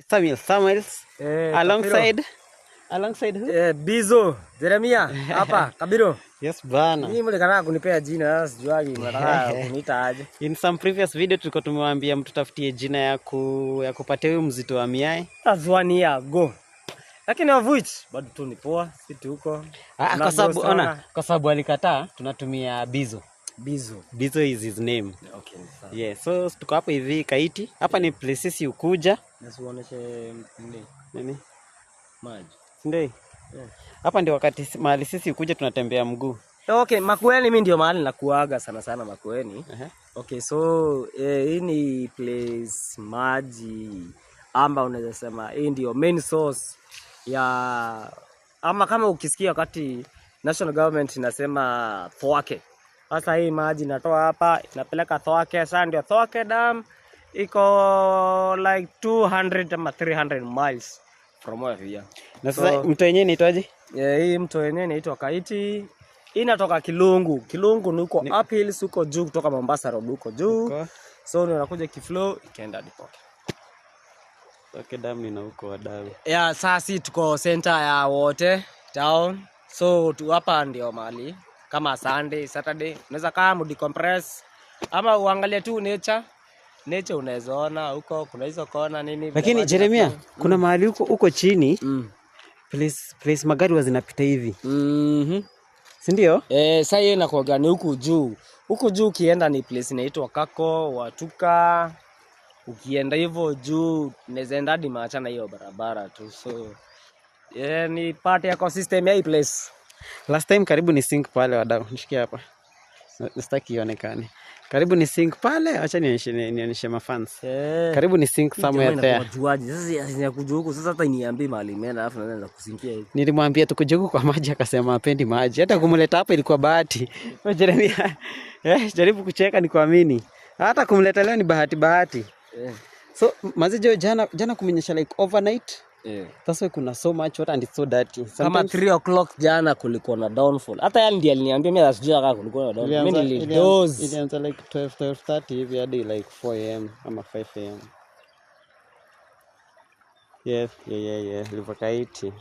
Samuels alongside who? Bizo Jeremia hapa Kabiro. Yes bana. Mimi mlikana kunipea jina sijuagi mnataka kuniita aje. In some previous video tulikuwa tumemwambia mtutafutie jina ya kupatia huyo mzito wa miai. That's 1 year ago. Lakini of which bado tu ni poa sisi huko. Kwa sababu alikataa tunatumia Bizo. Bizo is his name. Okay. Yeah, so tuko hapa hivi Kaiti. Hapa ni places ukuja. Nasiuoneshe nini? Maji. Ndio. Hapa ndio wakati mahali sisi ukuja tunatembea mguu. Okay, Makueni mimi ndio mahali nakuaga sana Makueni. Okay, so hii ni place maji amba unaweza sema hii ndio main source ya ama kama ukisikia wakati national government inasema Thwake. Sasa hii maji natoa hapa inapeleka Thwake, sasa ndio Thwake Dam iko like 200 ama 300 miles from where we are. Na sasa mto wenyewe inaitwaje? Hii mto wenyewe inaitwa Kaiti. Inatoka Kilungu. Kilungu ni huko uphill huko juu kutoka Mombasa Road huko juu. Okay. So unakuja kiflow ikaenda hadi Thwake. Thwake Dam ni na huko wadau. Yeah, sasa tuko center ya wote town. So tu hapa ndio mahali kama Sunday, Saturday unaweza kama decompress ama uangalie tu nature unaweza ona huko kuna hizo kona nini. Lakini Jeremia kuna mahali huko chini place magari wazinapita hivi. Si ndio? Sasa hiyo inakuwa ni huku juu. Huku juu ukienda ni place inaitwa Kako, Watuka. Ukienda hivyo juu unaweza enda hadi maachana hiyo barabara tu. So ni part ya ecosystem ya hii place. Last time karibu ni sink pale wadau. Nishikia hapa. Sitaki ionekane. Karibu ni sink pale, acha nionyeshe mafans. Karibu ni sink somewhere there. Sasa inakuja huko sasa hata niambie mahali imeenda alafu naanza kusinkia hivi. Nilimwambia tukuje huko kwa maji akasema hapendi maji. Hata kumleta hapa ilikuwa bahati. Jeremia. Jaribu kucheka nikuamini. Hata kumleta leo ni bahati. So mazijo jana kumenyesha like overnight. Sasa kuna so much water and it's so dirty. Kama 3 o'clock jana kulikuwa na downfall. Hata yeye ndiye aliniambia mimi asijua kama kulikuwa na downfall. Mimi nilidoze. Ilianza like 12:30 hivi hadi like 4 am ama 5 am. Yeah. Live Kaiti.